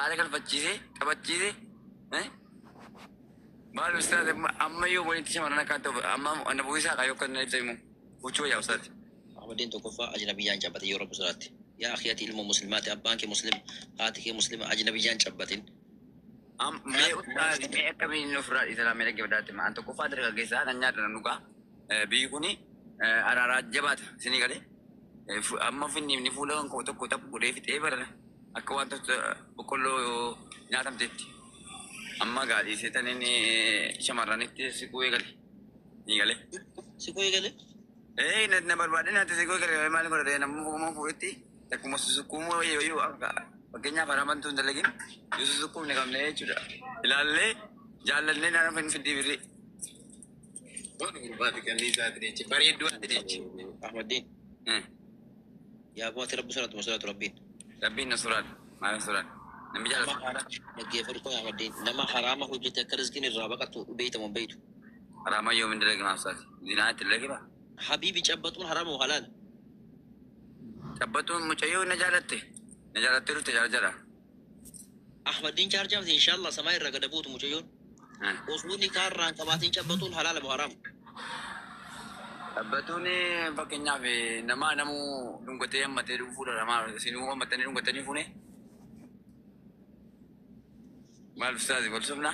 على كل فتشيسي تبتشيسي مال أستاذ أما يوم ولي تشمر أنا كاتب أما أنا بويسا كايو كنا نتيمو وشو يا أستاذ أحمدين تكفى أجنبيان جابتي يورب سرات يا أخياتي المسلمات أبانك مسلم هاتك مسلم أجنبيان جابتين مي أستاذ مي كمي نفرات إسلام ملك بدات ما أنت كفى درك كيسا ننيا تنوكا بيكوني أرارات جبات سني كده أما فيني نفولا كوتو كوتو كده في تبر أكوان تو بكلو ناتم تيتي أما قاعد يسيتني إني شمراني تسيكوي قال نيجالي سيكوي قال إيه نتنبر بعدين هتسيكوي قال ما نقول ده نمو كم فوتي تكو مسوسكومو يو بكينيا فرامن تون دلقين يسوسكوم نكمل إيه شو ده إلالي جاللني نانا فين في الدبيري أحمدين يا أبو رب سرات مسرات ربين ربين نصران ما نصران نبي جالس نجي فرقة يا أحمدين لما حرامه حجة كرزقين الرابقة بيته من بيته حرام يوم دلقي ما صار دينات دلقي با حبيبي جبتون حرام وحلال جبتون مچيو نجارته رو تجارة أحمدين جارجا إن شاء الله سماي الرقدة بوت مجيون وصلوني كاران كباتين جبتون حلال وحرام جبتوني فكنيا في نما نمو دونغتي أم تيرو فورا نما سينو أم تاني دونغتني فوني مال أستاذ قول سمنا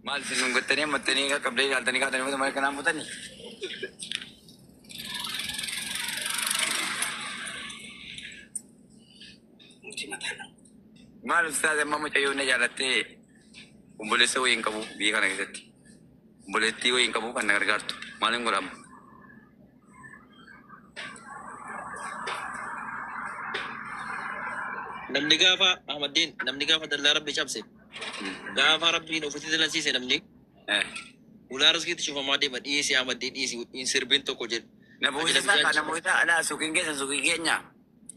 مال سينو دونغتني أم تاني كابلي جالتني كاتني مو تمارك نام بتاني مال أستاذ أما مچيو نجارته بوليس وين كابو بيكا نكتة بوليتي وين كابو كان نكرتو مالين غرام namni gaafa Ahmadiin namni gaafa dallaa rabbi cabse gaafa rabbiin ofitti dalansiise namni ulaa rizqiitti cufamaa deema dhiyeessi Ahmadiin dhiyeessi in sirbiin tokko jedhu namoota alaa suuqiin keessan suuqii keenya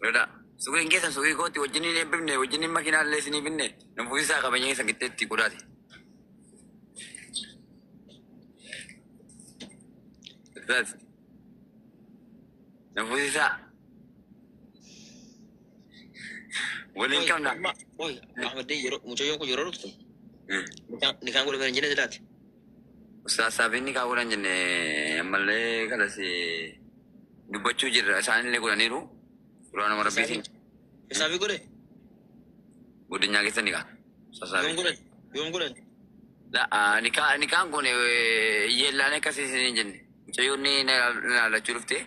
lola suuqiin keessan suuqii kootti wajjiniin eebbifne wajjiniin makiinaallee isinii binne namoota qabeenya keessan qixxeetti godhaate namoota ولين كم نعم؟ وي أحمد دي يرو مجيوكو يرو رفتم نكان قول بين جنة دلات أستاذ سابيني كاولا جنة ملة كلا سي دبچو جر أسان اللي قولا نيرو قرآن مربيتين سابي قوله budenya kita nikah يوم قوله يوم قوله لا nikah قوله يلا kasih sini jen cayuni nala curufte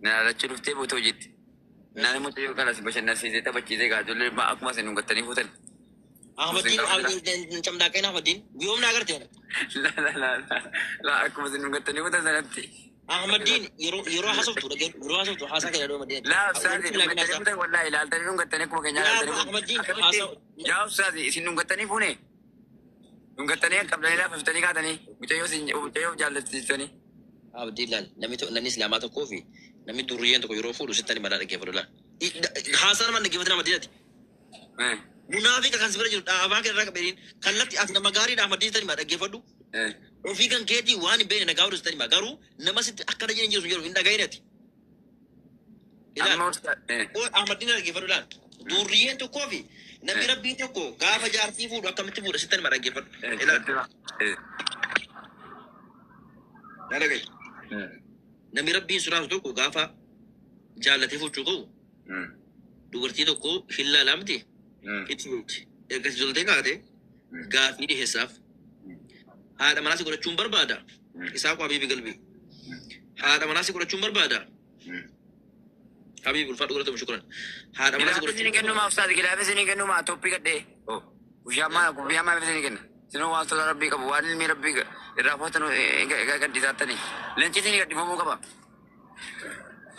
nala curufte butuh jit nana mau cayu kalau sebesar nasi zeta baca zeta jadi mak aku masih nunggu tani hutan Ahmedin cam dakai Ahmedin biom nagar tiada la aku masih nunggu tani hutan nanti Ahmedin yoro hasab tu hasa kena dua Ahmedin la ustaz nunggu tani hutan wallahi la tani nunggu tani aku makanya la tani Ahmedin hasab ya ustaz isi nunggu tani pune nunggu tani kabla ni la tani kata ni cayu jalan tani Ahmedin lan nami selamat tu kofi nami durian tu yoro fudu sitani mana lagi fudu lan hasan mana lagi fudu Ahmedin munafik akan sebenarnya abang kita nak berin kalau ti asna magari dah Ahmedin tani mana lagi fudu Ofikan keti wani bene na gauru tani magaru nama sit akada jeni jiru inda gainati oh Ahmedin lagi fudu lan durian tu kofi nami rabbi tu ko gafa jarti fudu akamti fudu sitani mana lagi fudu ada gay nami rabbi surah tu ko gafa jalati fudu ko dubartii tokko hillaa lamti itti bulti erga ijoollee kaate gaafii dhiheessaaf haadha manaas godhachuun barbaada isaa ku habiibi galbii haadha manaas godhachuun barbaada habiibi ulfaadhu godhatamu shukran haadha manaas godhachuun kennu ma ustaad gilaafii sinii kennu ma toppii gadhee guyyaa sinii kenna sinuu waastota rabbii qabu waan ilmi rabbii irraa footanu gadhiisaattanii leenci sinii gadhifamuu qaba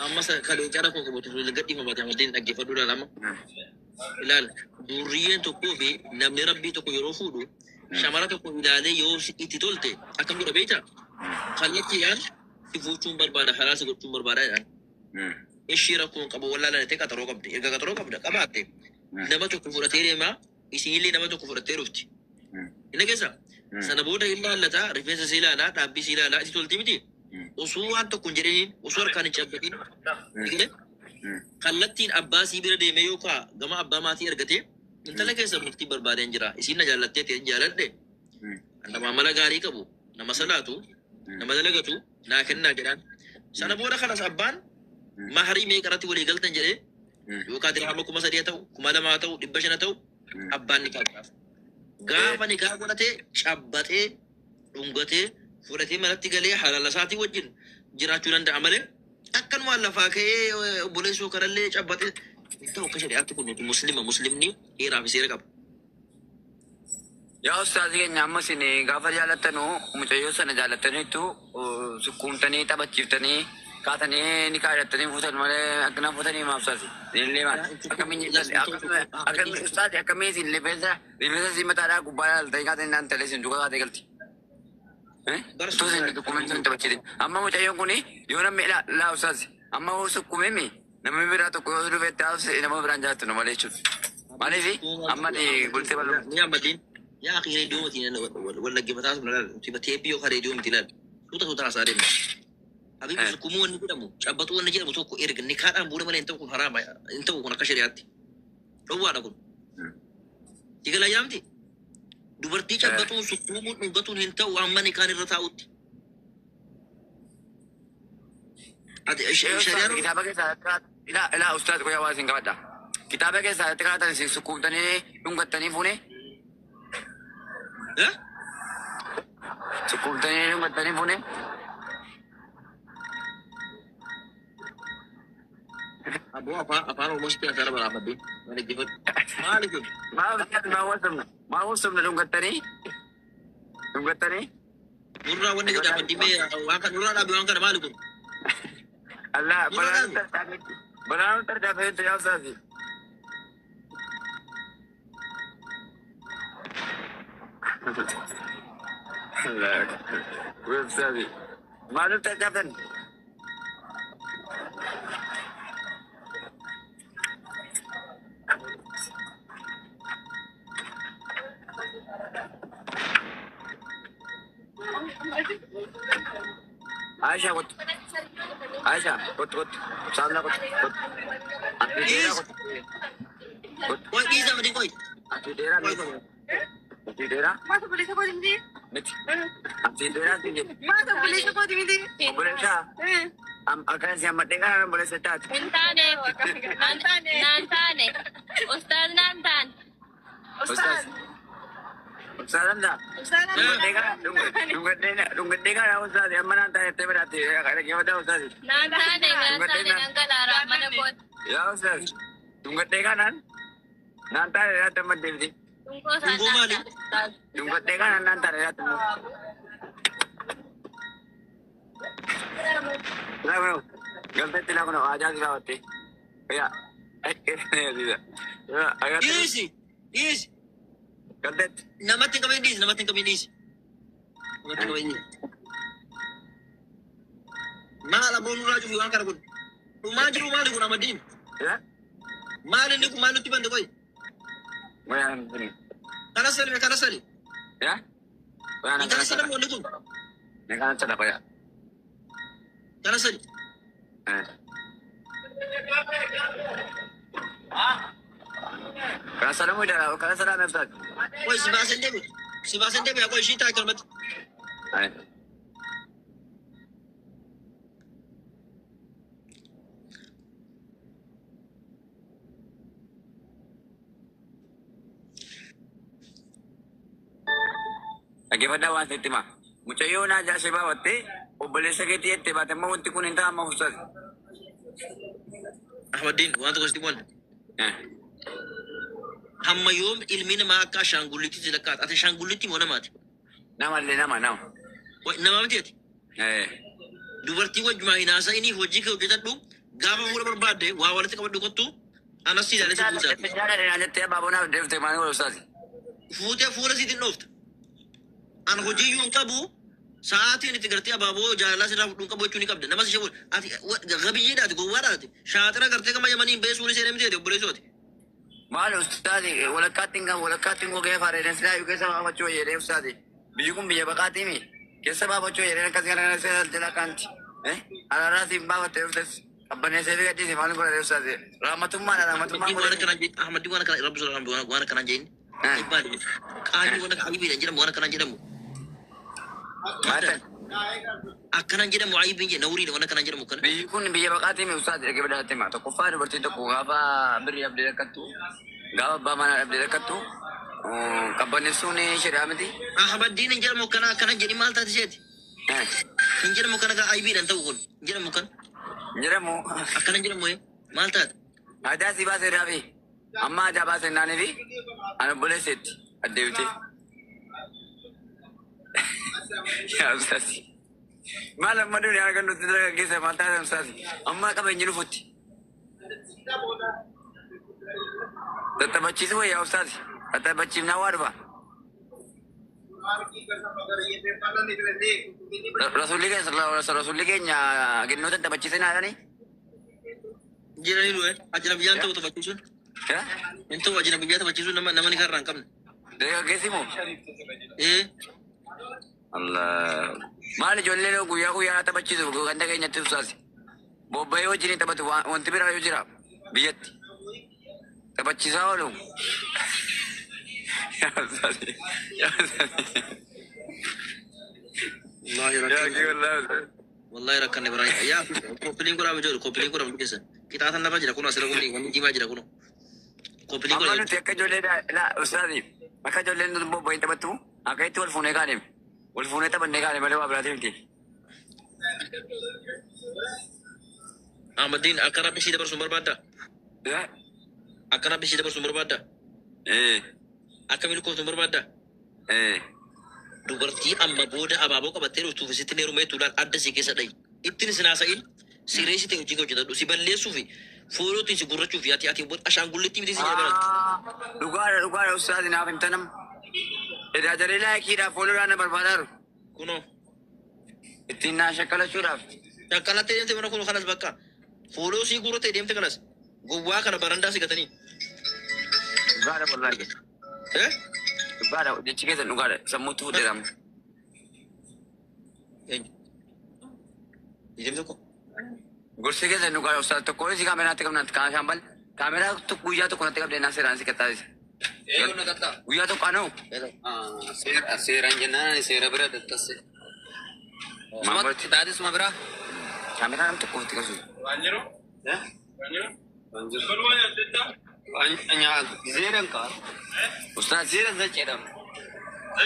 amma kalau cara kau kebetulan legat di pembatas Ahmedin lagi fadu dalam ilal durian tu ko be namni rabbi tu ko yorofudu shamara tu ko ilale yo ititolte akan gura beja khalati yan ifuchum barbada halas gutum barbada yan ishira ko qabo wala la teka taro qabdi irga taro qabda qabate nama tu ko furatere ma isili nama tu ko furatere ufti ina kesa sana boda illa allata rifesa silala dabbi silala ititolte miti usuu waan tokko hin jedhiniin usuu harkaan hin cabbatiin kallattiin abbaa sii bira deeme yookaan gama abbaa maatii argatee intala keessa murtii barbaadeen jira isiin na jaallattee ta'e jaaladhe nama mala gaarii qabu nama salaatu nama dalagatu naa kennaa jedhaan sana booda kanas abbaan maharii meeqarratti walii galtan jedhee yookaan dirhama 3,000 ta'u 2,000 ta'u 500 ta'u abbaan ni qabaaf gaafa ni kaa godhatee cabbatee dhungatee fudhatee manatti galee halala isaatii wajjin jiraachuu danda'a malee akkanumaan lafaa ka'ee obboleessuu kanallee cabbatee ta'u akka shari'aatti kun nuti muslimni heeraa fi seera qaba. Yaa ustaazii keenya amma isin gaafa jaallattanu mucayyoo sana jaallattaniitu sukkuumtanii taphachiiftanii kaatanii ni kaayyattanii fuutan malee akkana fuutanii maafsaasi. Illee maal akkamiin ustaazii akkamiin isin rifeensa si mataadhaa gubbaa laaltanii kaatanii naan talee isin duuka kaatee galti. Tuuti inni sukkuumeen sun taphachiitin. Amma mucayyoon kuni yoo namni laa ustaazii amma sukkuumemi namni biraa tokko yoo dhufetti haasa'e nama biraan jaallattu nama malee jechuudha. Maaliif amma gultee bal'oo. Ni ammatiin yaa akhi reediyoo miti walla gebataa sun laal tiba teebii yookaan reediyoo miti laal suuta haasaa deema. Habibi sukkuumuu wanni jedhamu cabbatuu wanni jedhamu tokko erga ni kaadhaan bu'uura malee hin ta'u kun haraama hin ta'u kun akka shari'aatti. Dhowwaadha kun. Digala yaamti. Dubartii cabbatuun sukkuumuun dhungatuun hin ta'u amma ni kaan irra taa'utti. Kitaaba keessaa ilaa ustaaz qoyaa waa isin qabadha. Kitaaba keessaa kaatan isin sukkuumtanii dhungattanii fuune. Sukkuumtanii dhungattanii fuune. Abu afaan Oromoo sitti asara baraafadde. Maali kun? Maa wasumna dhungattanii? Dhungattanii? Nurraa wanni jedhama dhimee waan kan nurraa dhaabe waan kana maali kun? Allah banaanu tardaafeetu yaa ustaazi. Ustaazi maaliif tardaaftan? Aisyah kot. Aisyah kot. Sana kot. Koi bisa mesti koi. Anti daerah. Anti daerah. Masa boleh sekolah di sini? Anti daerah tinggi. Masa boleh sekolah di sini? Boleh sah. Akan siapa merdeka boleh setat. Nantane. Ustaz Nantan. Ustaz. Ustaz anda. Ustaz Merdeka. Dungedeka ya ustaz. Yang mana anda yang berarti? Ada gimana ustaz? Nantane ngangkalara manapot. Ya ustaz. Dungedeka nan. Nanti ada teman di. Tunggu Tunggu mali. Ustaz. Dungedeka nan nanti ada teman. Kenapa? Ganti tidak kena ajar tidak hati. Ya. Tidak. Ya. Agak. Yes. Ganti. Namatin kami dis. Namatin kami dis. Maala bonu raju bukan karena pun. Rumah juru malu guna madin. Ya. Malu ni ku malu tiban dekoi. Bayar sini. Kana sali. Ya. Bayar Kana sali mo ni ku. Nekan sada ya. Kana sali. Kalau sada mo dah. Kalau sada nanti. Koi sibasen debe aku isi tak kalmat. Ay. Akibat dawan sitima. Mucayo na dyan si Bawate. Ubalis sa kiti ete. Bate maunti kunin ta mahusad. Ahmadin, wanto ko stimon. Hamma yoom ilmi namaa akka ashaangullitti silakkaat ati ashaangullitti moo namaati? Nama. Nama miti ati? Dubartii wajjumaa hinaasa inni hojii kee hojjetadhu gaafa fuula barbaadde waa walitti qabadhu kottu anas ilaalee si buusaati. Fuutee fuula siitiin dhoofta. An hojii yuun qabu sa'aatiin itti gartee abaaboo jaalalaa sirraa fudhuun qabu jechuu ni qabda. Nama si shabuun ati gabiyyiidhaati gowwaadhaati. Shaatira gartee kama yamaniin beesuun ishee namti ati obboleessooti. Maal ustaadi walakkaattiin gogee faareen silaa yoo keessa baafachuu jedhee ustaadi biyyi kun biyya baqaatii mi keessa baafachuu jedhee akkas kana jala kanti alaaraasiin baafattee dhuftes Abbanee seefi gadhiise maal godhate ustaati? Rahmatummaadha rahmatummaan godhate. Ahmadi waan kana rabbi sallallahu waan kana jeen. Qaali waan kana ayibiidha jedhamu waan kana jedhamu. Maatan Akkana jedhamu ayibiin jedha nawriidha waan kana jedhamu kana. biyyi kun biyya baqaatii mi ustaati dhagee badhaate ma tokkoffaa dubartiin tokko gaafa birrii dhabdee rakkattu gaafa abbaa manaa dhabdee rakkattu qabbaneessuun shari'aa miti. Ahmadiin hin jedhamu kana jedhi maal taate isheeti? Hin jedhamu kana ayibiidhaan ta'u kun jedhamu kana. Jedhamu Akkana jedhamu maal taate? aadaa si baasee raafi amma aadaa baasee naanii fi ana obboleesseetti addeebite. Yaa ustaati maal amma duuni argan nuti dargaggeessa maal taate ustaati amma qabeenyi dhufutti. Tattabachiisu wayyaa ustaati tattabachiifnaa waa dhufa. Rasulli keenya kennoota tattabachiisan haadhani. Jiranii dhufe ajnabiyyaan ta'u taphachiisuun. Hin ta'u ajnabiyyaa taphachiisuun namni karraa hin qabne. Dargaggeessi moo? Allah. Maal ijoollee guyyaa guyyaa taphachiisu ganda keenyatti ustaasi. Bobba'ee wajjin taphatu wanti biraa yoo jira biyyatti. Taphachiisaa oolu. Yaa ustaasi. Yaa ustaasi. Wallahi rakkanne biraa yaa koppiliin godhaa jiru koppiliin godhaa hundi keessa qixaatan narra jira kun asirra kun wanni diimaa jira kun koppiliin Amma godhaa nuti akka ijoollee ustaasi akka ijoolleen nuti bobba'ee taphattu akka itti wal fuunee kaane wal fuunee taphannee kaane malee waa biraati miti. Ahmadiin akka rabbi sii dabarsuun barbaadda akka rabbi sii dabarsuun barbaadda akka milkooftuun barbaadda dubartii amma booda abaaboo qabattee dhuftuuf sitti neerumee tuulaan adda si keessa dhayi ittiin sinaasa'in sireessi ta'e hojii hojjetadhu si balleessuu fi foolootiin si gurrachuuf yaati ati ashaangullitti miti si dabalatu. Dhugaadha ustaasi naaf himta nama. Edaa jaree laayikiidhaaf fooloodhaan na barbaadaaru. Kunoo Ittiin naa shakkalachuudhaaf. shakkalattee deemte mana kun kanas bakka fooloo sii gurrattee deemte kanas gowwaa kana barandaa si gatanii. Dhugaadha wallaahi. Dhugaadha jechi keessan dhugaadha sammuutti fuudheedhamu. Eenyu? Ijamte ko? Gorsii keessan dhugaadha ustaasi tokko si kaameraatti qabnaatti shaambal kaameraa guyyaa tokko natti qabdee naa seeraan si qaxxaasise. Guyyaa tokko anoo. Seeraan jennaan seera bira dattase. Maamulti Taatesuma biraa. kaameraa nam tokko itti qabsu. Zeeran kaa. Ustaasi Zeeran zacheedham.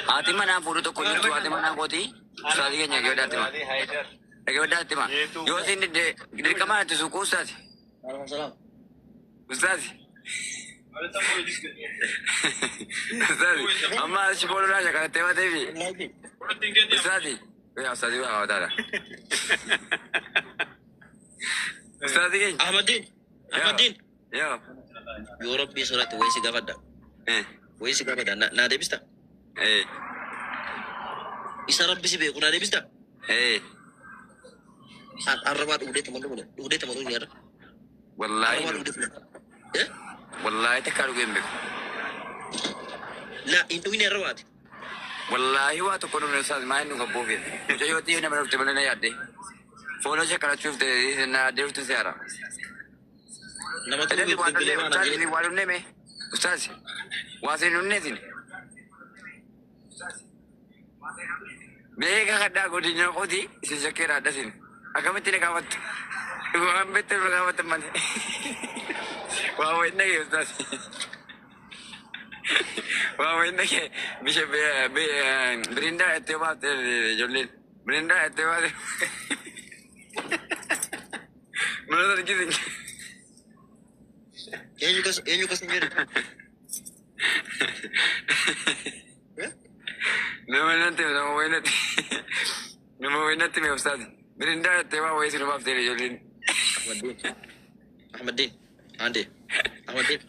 haati manaa fuudhu tokko jirtu haati manaa kooti ustaasi keenya egeewadaatti ma. Egeewadaatti ma. Yoo isin dirqamaa itti suuquu ustaasi. Ustaasi. Ustaasi amma achi foololaa shakalattee mateefi. Ustaasi. Yaa ustaasi waa hawataadha. Ustaasi keenya. Ahmadiin Ahmadiin Yoo. yoo rabbii soraatti wayii si gaafadha wayii si gaafadha naa deebista isa rabbi si beeku naa deebista arrabaa dhugdee tamadhu nyaarra Wallaahi. arrabaa dhugdee tamadhu Wallaahi takkaa dhugee hin beeku. laa hin dhugine arrabaati Wallaahi waa tokko dhugne ustaasi maa hin dhuga boofee. Mucayyoo xiyyo nama dhufte malee na yaadde. Fooloo shakkalachuuf ta'e na yaadde dhufte seera. nama Edeni tuubi bilbilee waan ustaasi jedhe waa dhufne mee? Ustaasi waa siin dhufne isin. Mee kakadhaa godina qooti isin shakkeera adda isin. Akkamitti na gaafattu? Waan beekte na gaafatan malee. Waa wayin dhagee ustaasi. Waa wayin dhagee bisha birindaa itti baafte ijoolleen. Birindaa itti baafte. Mana argisin. eenyu kas hin jedhu Nama waynatti mee ustaasi. Birindaa itti waa wayii sin baafte ijoolleen. Ahmadiin ande Ahmadiin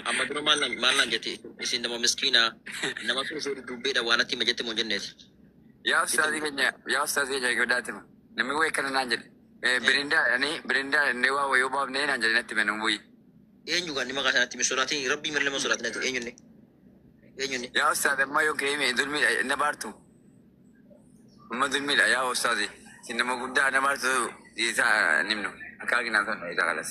amma dura maallaan jette isin nama miskiinaa nama fuusuu dubbeedha waan atti hima jette moo jenneeti Yaa ustaasi keenya eeggadhaatti ma. Namni wayii akkana naan jedhe. Birindaa inni waa wayii baafnee naan jedhe natti menu wayii. eenyu kan maqaa sanatti mi sodaatiin rabbii malee ma sodaatin eenyunni Yaa ustaasi amma yoo ka'ee dulmiidha na baartu. Amma dulmiidha yaa ustaasi. Isin nama guddaa na baartu isaa nimnu. Akagi na sana ita kalas.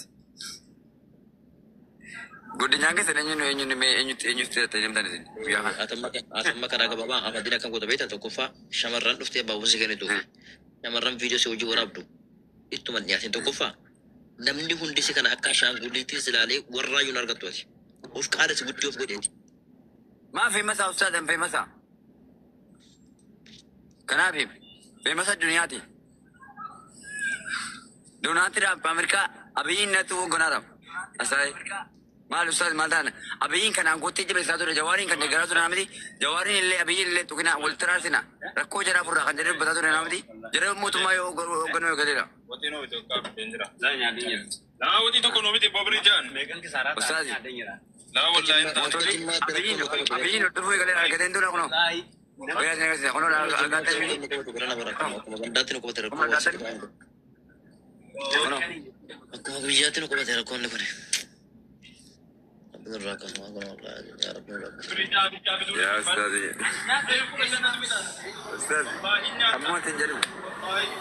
Gudinya ke sana enyu tete tani ya. atamma kana gaba ba amadina kan goda beta to kufa shamarran dufte ba wuzi gane to shamarran video sai uji warabdu ittu man yasin to kufa namni hundi si kana akka shan guliti silale warra yunar gatwati of qala si guddi of godeti ما في مسا أستاذ في مسا كنابي في مسا دنياتي دوناتي راب أمريكا أبيين نتو غنارم أساي ما الأستاذ مالدان أبيين كان أنقول تيجي بساتو جوارين كان نجاراتو نامدي جوارين اللي أبيين اللي تكنا والتراسنا ركو جرا فرا كان جرب بساتو نامدي جرب موت ما يو غنو كذا لا nyadi nya. لا ودي تكون ودي ببريجان أستاذ لا والله انت أبيين نتو كذا كذا ندور أكونو ويا سنة كذا أكونو لا أغاني datino ko tera ko aku bijatino ko tera ko ne pare abdul rakas ma ko ya rabbi يا أستاذ أستاذ أمو تنجلو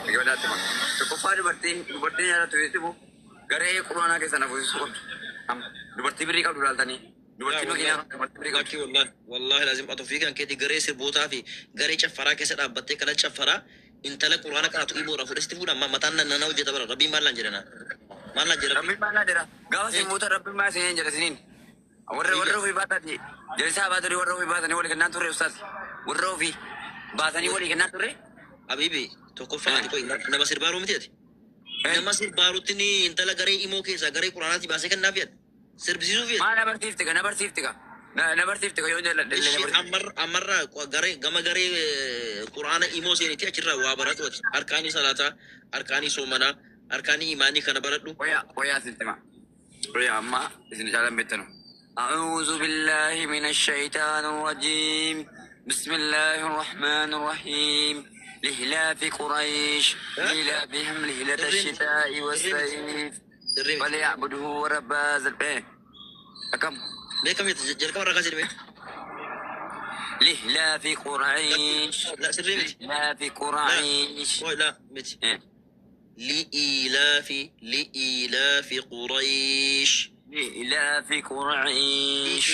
كيف تمام تكفار برتين يا تويتبو غري كورونا كيسنا فوسكوت هم برتي بريكا دولالتاني برتي مكينا برتي بريكا Laki wallahi lazim atau fikan keti gare sir bota fi gare chafara kesa da batte kala chafara intala qur'ana kana to ibo rafu desti fuda matan nan na wajeta bara rabbi mallan jirana mallan jirana ربي ما نادرا قال سيموت ربي ما سين جلسين ورّو في باتاتي جلسة باتوري ورّو في باتاني ولي كنا توري أستاذ ورّو في باتاني ولي كنا توري habibi to ko faati ko nama sir baru mitiati nama sir baru tini intala gare imo kesa gare qur'ana ti base kan nafiat sir bisu fiat ما نبرتيفتك يوم جل amarra gare gama gare qur'ana imo sini ti achirra wa barat wat arkani salata arkani somana arkani imani kana baradu ويا سنتما ويا أما إذن جعلنا بيتنا أعوذ بالله من الشيطان الرجيم بسم الله الرحمن الرحيم لإلاف قريش لإلافهم ليلة الشتاء والصيف فليعبدوا رب هذا البيت أكم bekam ya jelka warra kasir be لإلاف قريش la sirri لإلاف قريش oh la miti لإيلاف قريش لإلاف قريش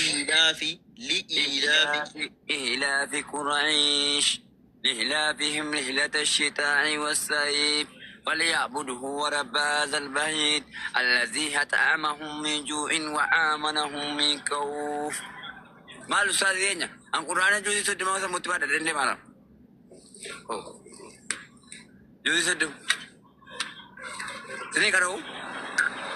إهلاف قريش لإهلافهم رحلة الشتاء والصيف فليعبدوا رب هذا البيت الذي أطعمهم من جوع وآمنهم من خوف ما الأستاذ دينا القرآن جوزي سدما وسمتبادة دين مالا جوزي سدم سنين كرهو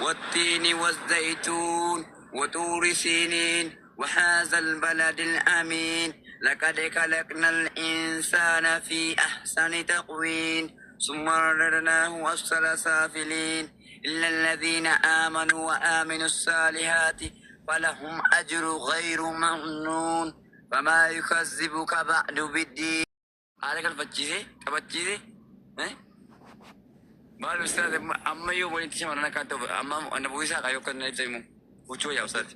والتين والزيتون وطور سينين وهذا البلد الأمين لقد خلقنا الإنسان في أحسن تقويم ثم رددناه أسفل سافلين إلا الذين آمنوا وآمنوا الصالحات فلهم أجر غير ممنون فما يكذبك بعد بالدين هذا الفجيزي كبجيزي ما الأستاذ أما يوم ولي تشمرنا كاتو أما أنا بويسا كايو كنا نتيمو وشو يا أستاذ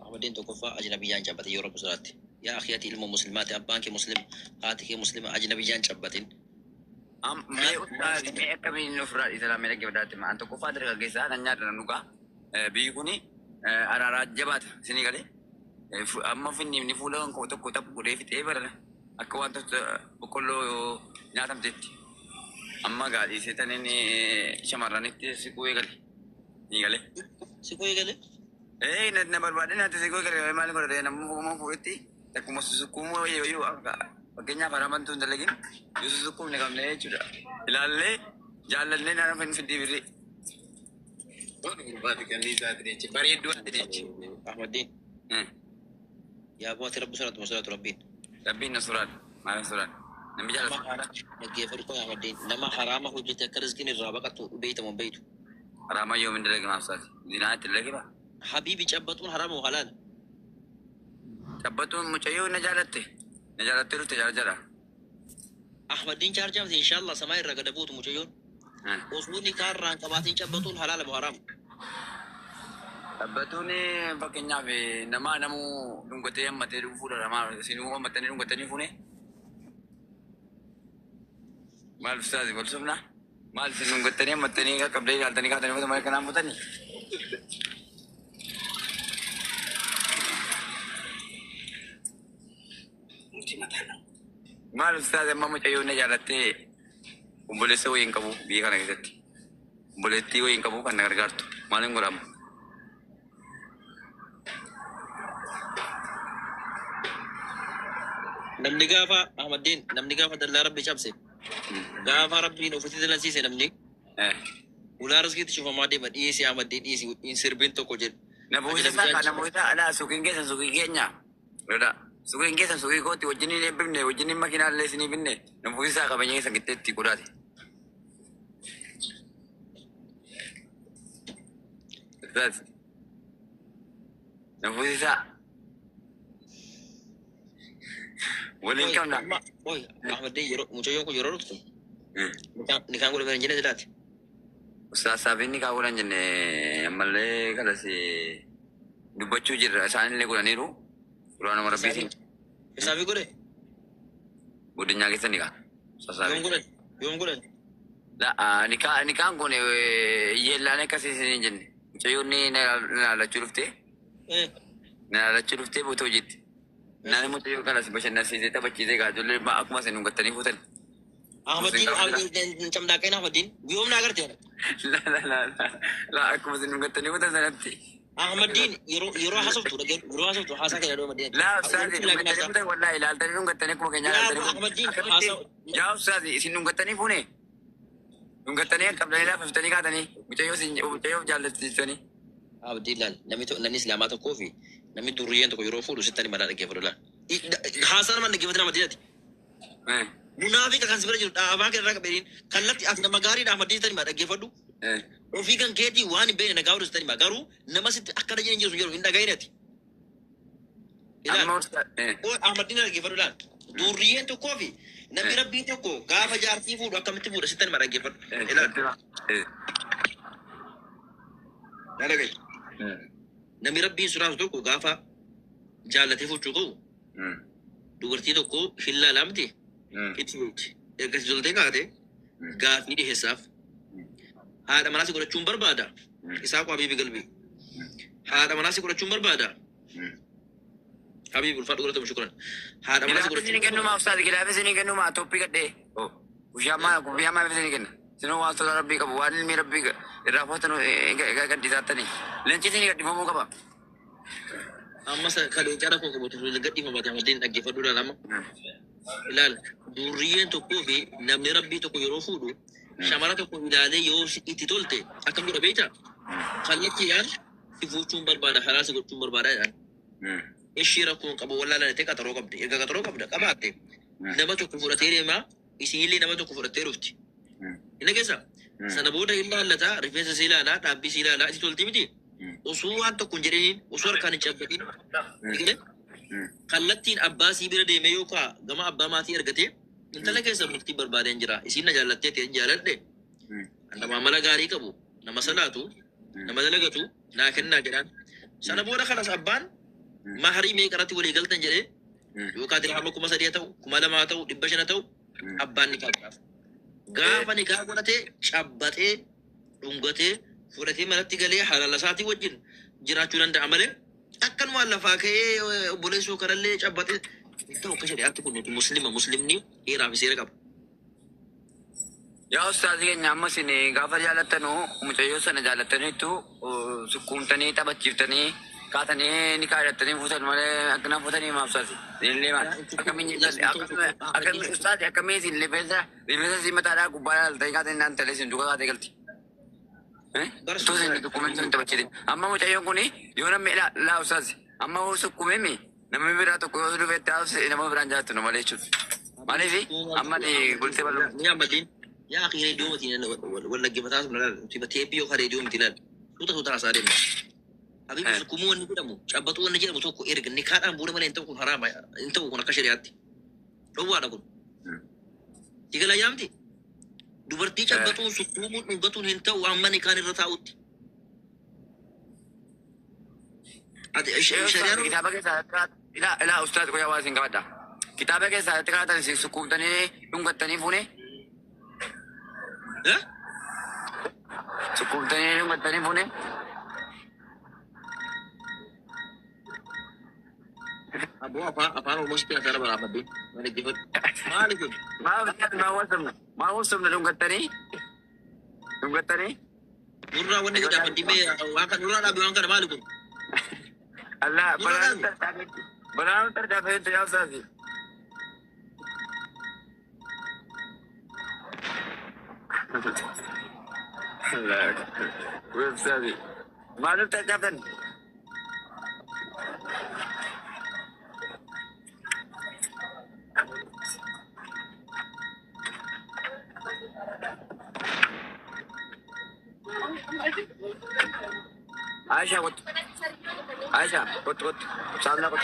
amadin to kofa ajnabiyan jabati yoro kusurati ya akhiyati ilmu muslimati abbanki muslim hatiki muslim ajnabiyan jabatin me أستاذ me kami nufra Islam me lagi berarti ma anto kufa dari kagesa nanya dan nuga bikuni ararat jabat sini kali amma finni ni fulan ko to kota bude fit eber aku wanto bukollo nyatam tetti amma gali setan ini shamarran itti sikue kali ni kali sikoy gale net na barbade na te sikue kali mal ko de namu mo fuiti tak mo susukumo yo aga bagenya para mantun dalagin yo susukum ne kamne chuda ilalle jallalle na fin fidi biri Berubah dengan Liza tadi. Bari dua tadi. ahmadin ya abu rabbu salatu rabbin rabbi nasurat mala surat nabi jalla nagi farko ahmadin nama harama hujjata karzgin rabaqatu bayta mon baytu rama yawmin dalagi ma ustaz dinat dalagi ba habibi jabbatun haram wa halal tabbatun muchayo najalatte rute jara ahmadin charjam inshallah samay ragadabut muchayon usbuni karran kabatin jabbatun halal wa haram tabbatun fakenya be nama namu dungate yamate du fura rama sinu amate dungate ni fune mal ustaz wal subna Maal isin dhungattanii ammattanii qabdee ilaaltanii kaatanii wanta malee kanaan butanii. Maal ustaaz amma mucayyoo na jaalattee obboleessa wayii hin qabu biyya kana keessatti. Obboleettii wayii hin qabu kan na gargaartu. Maaliin godhama? namni gaafa Ahmadiin namni gaafa dallaa rabbi cabse gaafa rabbiin ofitti dalansiise namni ulaa riskiitti cufamaa deema dhiyeessi Ahmadiin dhiyeessi hin sirbiin tokko jedhu. Namoota isaa namoota alaa suuqiin keessan suuqii keenya. Lola suuqiin keessan suuqii kootti wajjiniin eebbifne wajjiniin makiinaa illee isinii binne namoota isaa qabeenya keessan qixxeetti godhaate. Namoota isaa waliin qabna. Oy Ahmadiin yeroo mucayyoo kun yeroo dhuftu ni kan godhame hin jenne silaati. Ustaaz Saafiin ni kaawwalan jenne ammallee kanas dubbachuu jirra isaanillee godhaniiru. Suuraa nama rabbiitiin. Saafii godhe? Guddinyaa keessa ni kaa. Yoom godhan? Yoom godhan? Nikaan kun yeellaan akkasii isin jenne. Mucayyoon ni naalachuu dhuftee. Naalachuu dhuftee boota hojiitti. Naan mucayyoo kanas bashannansiisee taphachiisee kaa ijoollee akkuma isin dhungattanii fuutan. Ahmadiin camdaaqeen Ahmadiin yoom na agarte? Akkuma isin dhungattanii fuutan sanatti. Ahmadiin yeroo haasoftu yeroo haasoftu haasaa kenna doo Ahmadiin. Ustaazi dhungattanii fuutan wallaahi ilaaltanii dhungattanii akkuma keenyaa ilaaltanii. Yaa ustaazi isin dhungattanii fuune. Dhungattanii qabdanii laafiftanii kaatanii mucayyoo jaallatisiisanii. Ahmadiin laal namni islaamaa tokkoo fi namni durriyyeen tokko yeroo fuudhu sittani madaa dhaggeeffatu laal. Haasaa nama dhaggeeffatan Ahmadiinati. Munaafiqa kan sibira jiru dhaabaa kan irraa qabeen kallattii ati nama gaariidha Ahmadiin sittani madaa dhaggeeffadhu. Ofii kan keetii waan hin beekne nagaa hodhu sittani madaa garuu nama sitti akkana jiran jiru yeroo hin dhaga'inati. Ahmadiin dhaggeeffadhu laal. Durriyyeen tokkoo fi namni rabbiin tokko gaafa jaartii fuudhu akkamitti fuudha sittani madaa dhaggeeffadhu. Namni rabbiin suraatu tokko gaafa jaallatee fuudhuu qabu dubartii tokko hin laalamte itti fuudhti. Ergasii toltee kaate gaafii dhiheessaaf haadha manaas godhachuun barbaada. Isaa ku Habiibi galbii. Haadha manaas godhachuun barbaada. Habiibi ulfaatu godhatamu shukran. Haadha manaas godhachuun. Isin kennumaa ustaazi gilaafii isin kennumaa toppii gadhee. Kushiyaamaa isin kenna. Sinoo waan tola rabbii qabu waan ilmi rabbii irraa footan gadhiisaattanii. Leenci isin gadhiifamuu qaba. Amma kalee cara koo qabu tuuti gadhiifama Ahmadiin dhaggeeffadhuudha lama. Ilaal durriyyeen tokkoo fi namni rabbii tokko yeroo fuudhu shamara tokko ilaalee yoo itti tolte akkam godha beektaa? Kallattiidhaan si fuuchuun barbaada haraasa gochuun barbaada jedhaan. Ishii rakkoon qabu wallaalanatee qaxaroo qabdi. Erga qaxaroo qabda qabaatte nama tokko fudhatee deemaa isiinillee nama tokko fudhattee dhufti. Inni keessa sana booda hin laallataa rifeensa si ilaalaa dhaabbii si ilaalaa itti tolti miti. Osoo waan tokko hin jedhiniin osoo harkaan hin cabbatiin kallattiin abbaa sii bira deemee yookaan gama abbaa maatii argatee intala keessa murtii barbaadeen jira. Isiin na jaallattee ta'e jaaladhe nama mala gaarii qabu nama salaatu nama dalagatu naa kennaa jedhaan. Sana booda kanas abbaan maharii meeqarratti walii galtan jedhee yookaan dirhama 3,000 ta'u 2,000 ta'u 500 ta'u abbaan ni kaa'aaf. Gaafa ni kaa godhatee cabbatee dhungatee fudhatee manatti galee halala isaatii wajjin jiraachuu danda'a malee akkanumaan lafaa ka'ee obboleessoo kanallee cabbatee ta'u akka shari'aatti kun nuti muslimni heeraa fi seera qaba. Yaa ustaazi keenya amma isin gaafa jaallattanuu mucayyoo sana jaallattaniittu sukkuumtanii taphachiiftanii kaatanii ni kaayyattanii fuutan malee akkana fuutanii maaf ustaazi. Illee maal akkamiin ustaazi akkamiin isin rifeensa si mataadhaa gubbaa laaltanii kaatanii naan talee isin duuka kaatee galti. Tuuti inni dokumentii hin taphachiitin. Amma mucayyoon kuni yoo namni laa ustaazi amma sukkuumemi namni biraa tokko yoo dhufetti haasa'e nama biraan jaallattu nama malee jechuudha. Maaliif amma bultee bal'oo. Ni Ahmadiin yaa akhi reediyoo miti wallaggeeffataa sun laal teeppii yookaan reediyoo miti laal suuta haasaa deema. Habiibi sukkuumuu wanni jedhamu cabbatuu wanni jedhamu tokko erga ni kaadhaan bu'uura malee hin ta'u kun haraama hin ta'u kun akka shari'aatti. Dhowwaadha kun. Digalaa yaamti. Dubartii cabbatuun sukkuumuun dhungatuun hin ta'u amma ni kaan irra taa'utti. Kitaaba keessaa ilaa ustaazi qoyaa waa isin qabadha. Kitaaba keessaa kaatan isin sukkuumtanii dhungattanii fuune. Sukkumtanii dhummattanii fuune. Abu apa mesti acara berapa deh? Mana gitu? Mana gitu? Maa wasumna dhungattanii. Dhungattanii. Nurra wanni kita dapat dime, wakan nurra nabi wakan mana gitu? Allah banaan tarjaafee itti yaabsaati. Websaati. Maaliif tarjaaftan? Aisha kot. Aisha kot. Saamna kot.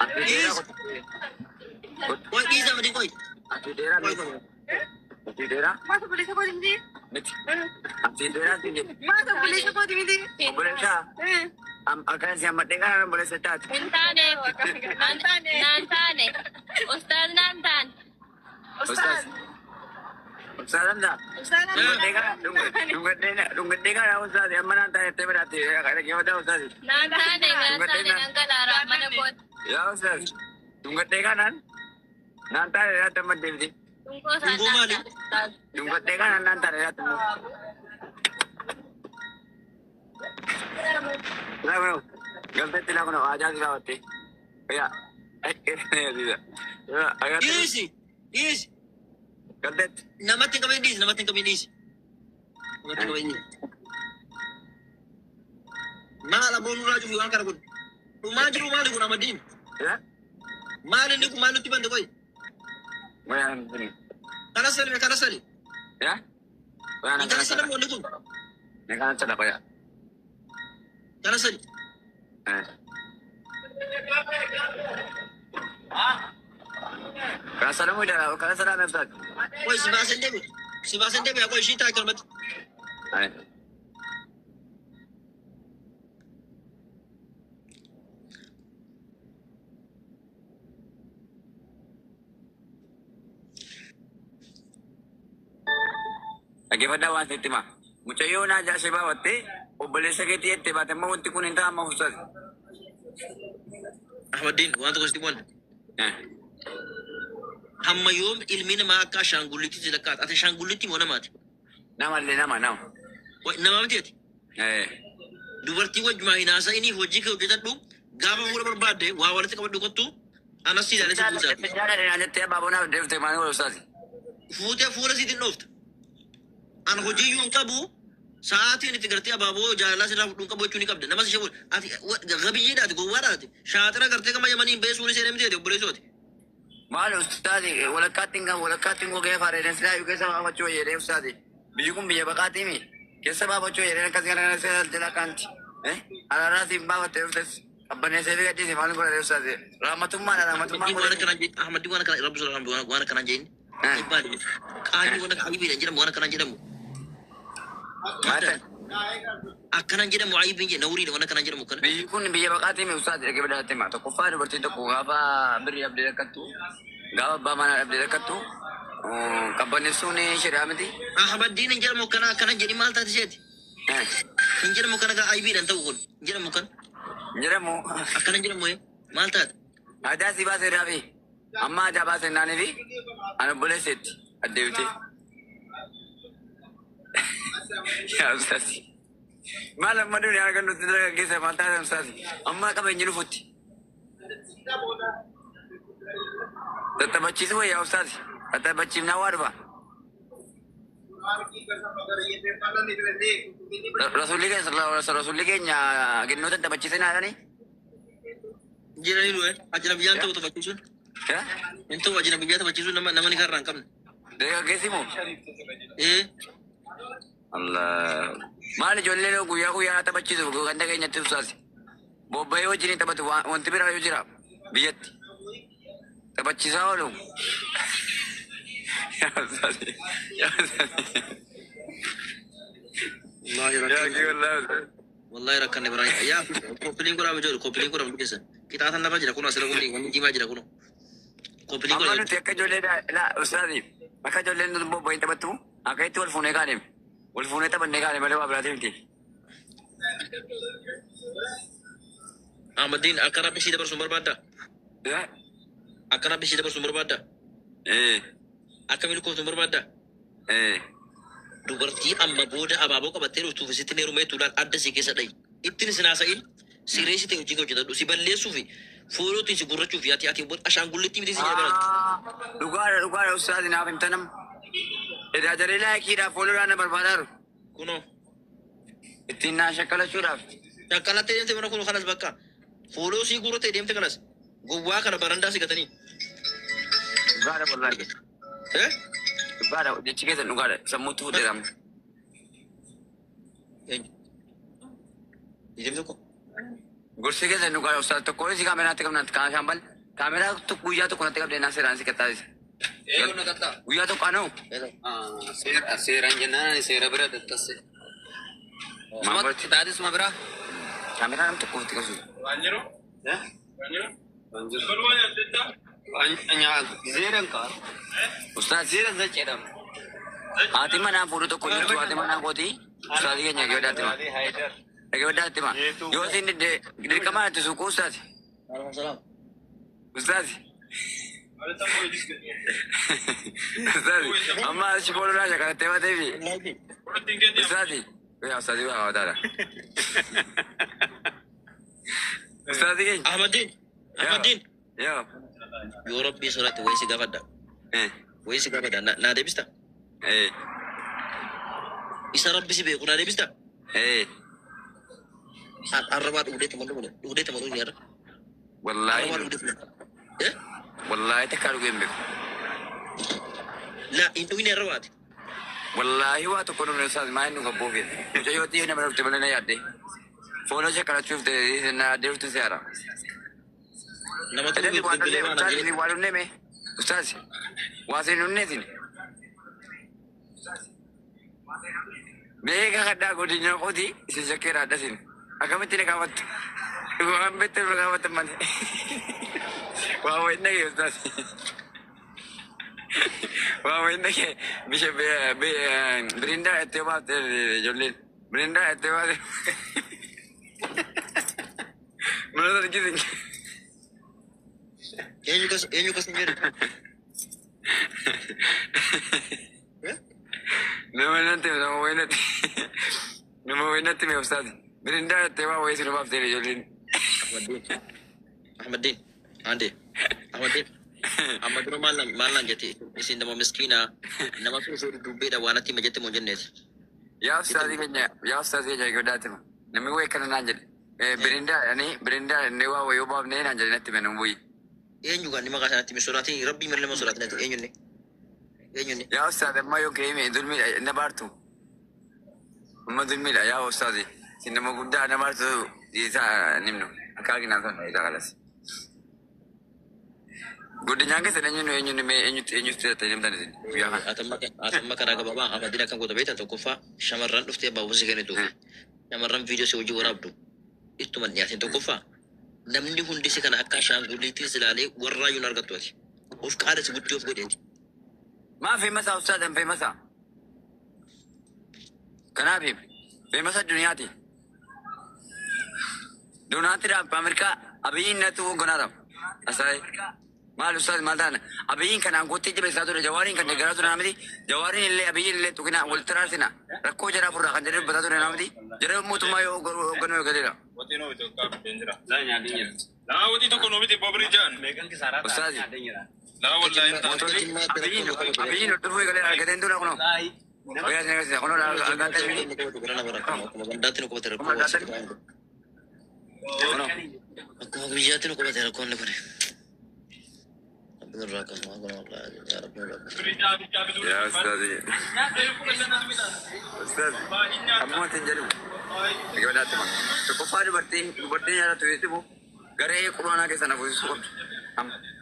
Ati dera kot. Koi bisa mati koi. Ati dera kot. Ati dera. Masa boleh sa pwede hindi? Miti. Ati dera tije. Masa boleh sa pwede hindi? Boleh siya. Akan siya mateka boleh sa tat. Nantane. Nantane. Ustaz Nantan. Ustaz. Salam dah. Ustaz na. Dungadega na ustaz. Amma na tayo tayo berarti. Kaya kaya dah ustaz. Nantane ng galara manabot. Ya ustaz. Dungadega nan. Nanti ada teman di. Tungko sa Tungko mali. Ustaz. Dungadega nan nanti ada teman. Nah, ganti tilang ko na aja sila wati. Kaya tidak. Agak Yes. ganti. Namatin kami dis. Namatin kami dis. Maala bonu raju yuan kara kun. Rumaju ko namadin. Ya. Maala ni ko malu tiban de koy. Mayan ini. Kana sali. Ya. Mayan Kana sali mo ni kun. Ini kan sada kaya. Kana sali. Kalau salam udah, kalau salam ustaz. Koy sibasan debe ako shita kalmat. Ay. Lagi pada wan titi ma. Mucayo na aja si bawati. O balik sa kiti ete bate mo unti kunin tama ustaz. Ahmadin, wanto ko stimon. Hamma yoom ilmina ma akka shanguliti zilakat. Ate shanguliti mo namati. Nama le nama. Nama mati. Dubartii wajjuma inaasa inni hojii kee hojjetadhu gaafa fuula barbaadde waa walitti qabadhu kottu anas siidaalee si buusaati. Bicara dengan ete babona defte mani wala ustaz. Fuutee fuula siitiin dhoofta. An hojii yuun qabu sa'aatiin itti gartee abaaboo jaalalaa sirraa fudhuun qabu jechuu ni qabda. Nama si shabu ati gabiyyiidhaati gowwaadhaati. Shaatira gartee kama yamaniin beesuun ishee deemtee obboleessooti. Maal ustaz walakkaattiin gogee faareen silaa yu keessa baafachuu jedhee ustaz. Biyyi kun biyya baqaatii mi? Keessa baafachuu jedhee akkas kana jala kaanti. Alaaraatiin baafattee dhuftes qabbaneessee fi gadhiise maal godhate ustaz. Rahmatummaadha. Ahmadii waan kana rabbi soraa waan kana jeen. Qaanii waan ayibiidha jedhamu waan kana jedhamu. Akkana jedhamu ayibiin jedha nawriidha waan kana jedhamu kana. Biyyi kun biyya baqaatii mi ustaz dhagee badhaate ma tokkoffaa dubartiin tokko gaafa birrii abdii rakkattu gaafa abbaa manaa abdii rakkattu qabbaneessuun shari'aa miti. Ahmadiin hin jedhamu kana jedhi maal taate isheeti. Hin jedhamu kana ayibiidhaan ta'u kun hin jedhamu kan. Jedhamu Akkana jedhamu maal taate. aadaa si baasee raafi amma aadaa baasee naanii fi ana obboleesseetti addeebite. Yaa ustaz. Maal amma duuni argan nuti dargaggeessa maal taate ustaz. Amma qabeenyi dhufutti. Tattabachiisu wayyaa ustaz. Tattabachiifnaa waa dhufa. Rasulli keenya kennoota tattabachiisan haadhani. Jiranii lu'e ajnabiyyaan ta'u taphachiisuun. Hin ta'u ajnabiyyaa taphachiisuun nama ni karraa hin qabne. Dargaggeessi moo? Allah. Maal ijoollee guyyaa taphachiisu ganda keenyatti ustaas. Bobba'ee wajjin taphatu wanti biraa yoo jira biyyatti. Taphachiisaa oolu. Wallahi rakkanne biraa yaa koppiliin godhamu jiru koppiliin godhamu keessa qixaatan lafa jira kun asirra kun wanni diimaa jira kun koppiliin Amma godhamu. nuti akka ijoollee ustaasi akka ijoolleen bobba'ee taphattu akka itti wal fuunee kaadhime. والفونة تبني قال ملوا براتين تي Ahmad Din akana bisi dabar sumber bada. يا Akana bisi dabar sumber bada. إيه Akamil ko sumber bada. إيه Dubartii amma booda abaaboo qabattee dhuftu fisitti neerumee tuulaan adda si keessa dhayi. Ittiin sin haasa'in sireessi ta'e hojii hojjetadhu si balleessuu fi fuulootiin si gurrachuuf ati ashaangullitti miti si jedhaman. dhugaadha ustaati naaf himtanam edaa jaree laakiidhaaf fuulduraan na barbaadaa Kunoo ittiin naa shakkalachuudhaaf shakkalattee deemte mana kun kanas bakka fuuloo sii gurrattee deemte kanas gowwaa kana barandaa si gatanii. dhugaadha wallaahi dhugaadha jechi keessan dhugaadha sammuutti fudhatama. Ijam tokko. Gorsi keessan dhugaadha ustaati tokko si kaameraatti qabnaatti kaan shaambal kaameraa guyyaa tokko natti qabdee naa seeraan si kattaasise. Eeyyuu na qaxxaa. Guyyaa tokko anoo Seeraan jennaan ani seera bira dattase. Sumatti taadisuma biraa. kaameraa nam tokko ofitti qabsu. Wanjiru? Wanjiru? Balwa yaaddeetta? Zeeran kaa. Ustaati Zeeran zacheedhama. haati manaa fuudhu tokko jirtu haati manaa kooti ustaati keenya eeggaddaatti ma eeggaddaatti ma yoo isin dirqamaa itti suuquu ustaati ustaati ustaati amma achi boololaa shakalattee mateefi Fudhatiin keenya. ustaati yaa ustaati waa hawataadha ustaati keenya Ahmad Din. Ahmad Din. yoo Yoo rabbii soraatti wayii si gaafadha. Wayii si gaafadha. Naa deebista. Isa rabbi si beeku naa deebista. Arrabaa dhugdee tamaduu mudee. Dhugdee tamaduu nyaara. wallaahi Arrabaa dhugdee tamaduu. wallaahi takkaa dhugee hin beeku Laa hin dhugni arrabaati. wallaahi waa tokko dhumne ustaati maa inni gabboo fi mucayyootii nama dhufte malee na yaadde fooloo shakkalachuuf ta'e na yaadde dhufte siyaara. Nama Jadi tokko buat bibilee ni, waan ustaz ajee. ni buat ni me, ustaz. Wasin ni sini. Mereka kata aku di nyokoti, si Zakir ada sini. Agak mesti nak kawat. Bukan betul nak kawat teman. Wah, ini ke ustaz. Wah, ini ke bisa berinda itu apa Jolin. Berinda itu apa? Menurut kita. Eenyu kas hin jedhu. Nama wainatti me ustaz. Berinda tewa waisi no bafte Jolin. Ahmad Din. Ande. Ahmad Din. Ahmad Din maalan jette isin nama miskiina nama sun dubbeedha waan atti majette mun jenneeti. Ya ustaz kenya godate ma. Nami way kana nanjel. Berinda ne wa wayo bab ne nanjel natti me numbuyi. Eenyu kan nima kasanatti misoraati rabbii malee misoraati natti eenyunni. Eenyunni. Ya ustaz amma yo keemi dulmi na bartu. Amma dulmi ya ustaz. Sinama gudda na bartu isa nimno. Akagi na son ida galas. Guddinyaa keessa eenyuun mee eenyutti tajaajilamtan isin guyyaa kana. Atamma karaa gabaabaa Ahmad Din akkam goota beektan tokkoffaa shamarran dhuftee baabusii kennitu shamarran viidiyoo si hojii waraabdu ittuma dhiyaatin tokkoffaa namni hundi si kana akka ashaangulliittis ilaalee warraayyuun argattu ati of qaada si guddii of godheeti. Maa feemasa ustaadhan feemasa. Kanaaf feemasa duniyaati. Duniyaatiidhaaf Ameerikaa abiyyiin natti hogganaadhaaf. Asaayi. Maal ustaad maal taana abiyyiin kanaan goottee jabeessaa ture jawaariin kan deeggaraa ture namati jawaariin illee abiyyiin illee tuqina wal tiraasina rakkoo jaraa furraa kan jedhee dubbataa ture namati jara mootummaa yoo hoogganuu eegaleera. Watiin oolu tokko jira. Laa nyaadhi jira. Laa watii tokko noomiti bobri jaan. Ustaadi. Laa wallaahi. Motorri abiyyiin dhufuu eegaleera argateen dura kunoo. Wayyaa isin agarsiisa kunoo argataa jirti. Gandaatti nu qabate rakkoo. Akkuma biyyaatti nu qabate rakkoonni kun. Abdurraa akkasuma kun wallaahi yaa rabbi Ya ustaadi. Ustaadi. Ammoo ati hin jedhamu. Eegalaatti ma. Tokkoffaa dubartiin nyaata tureessifu garee quraanaa keessa na buusisu qabdu.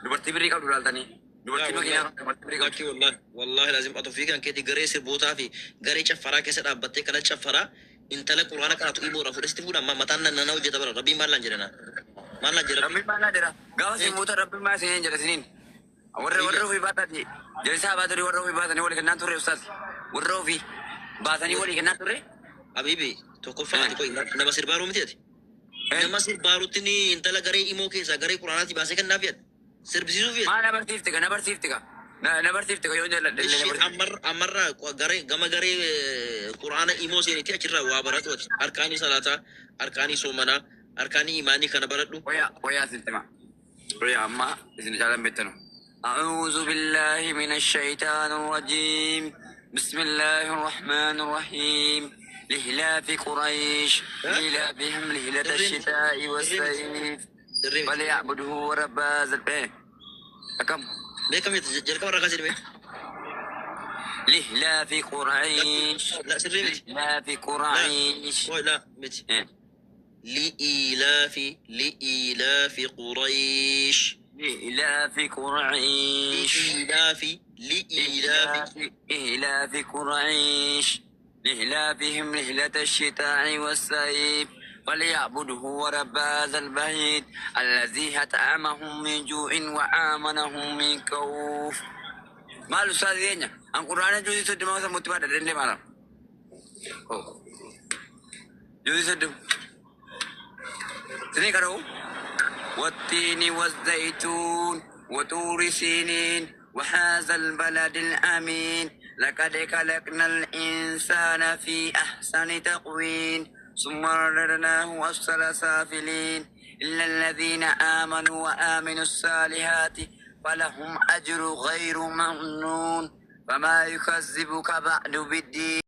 Dubartii birrii qabdu laaltanii. Dubartii makiinaa dubartii birrii qabdu. Wallahi lazim atu fi kan keeti garee sirbootaa fi garee caffaraa keessa dhaabbattee kana caffaraa intala quraana qaraatu iboora fudhasti fuudha mataan nana hojjeta bara rabbii maallaan jedhana maallaan jedha Rabbi maal jedha? Gaafa simmuuta rabbi maa isiniin jedha isiniin. Warra ofii baataati. Jalisaa baatanii warra ofii baatanii wal kennaan turre ustaas. Warra ofii. baasanii walii kennaa turre. Habibi, tokkoffaa ati qoy nama sirbaaru miti. Nama sirbaarutti ni intala garee imoo keessa garee quraanaatti baasee kennaaf yaad. Sirbisiisuu fi Maa na barsiifte ka na barsiifte ka yoo jaalladhe amarra garee gama garee quraana imoo seenitti achirraa waa baratu ati. Arkaanii salaataa, arkaanii soomanaa, arkaanii imaanii kana baradhu. Qoyaa siltima. Qoyaa amma isin jaalan beektanu. أعوذ بالله من الشيطان الرجيم بسم الله الرحمن الرحيم لإلاف قريش لإلافهم رحلة الشتاء والصيف فليعبدوا رب هذا البيت كم Beekam jala kamar rakaa sirbe. لإلاف قريش لا sirbe miti. لإلاف قريش Oh la miti. لإلاف قريش. لإلاف قريش إهلاف قريش لإهلافهم رحلة الشتاء والصيف فليعبدوا رب هذا البيت الذي أطعمهم من جوع وآمنهم من خوف. ما الأستاذ دينا القرآن جوزي سدما وسا متبادة دين مالا جوزي سدم سنين كرو والتين والزيتون وطور سينين وهذا البلد الأمين لقد خلقنا الإنسان في أحسن تقويم ثم رددناه أسفل سافلين إلا الذين آمنوا وآمنوا الصالحات فلهم أجر غير ممنون فما يكذبك بعد بالدين.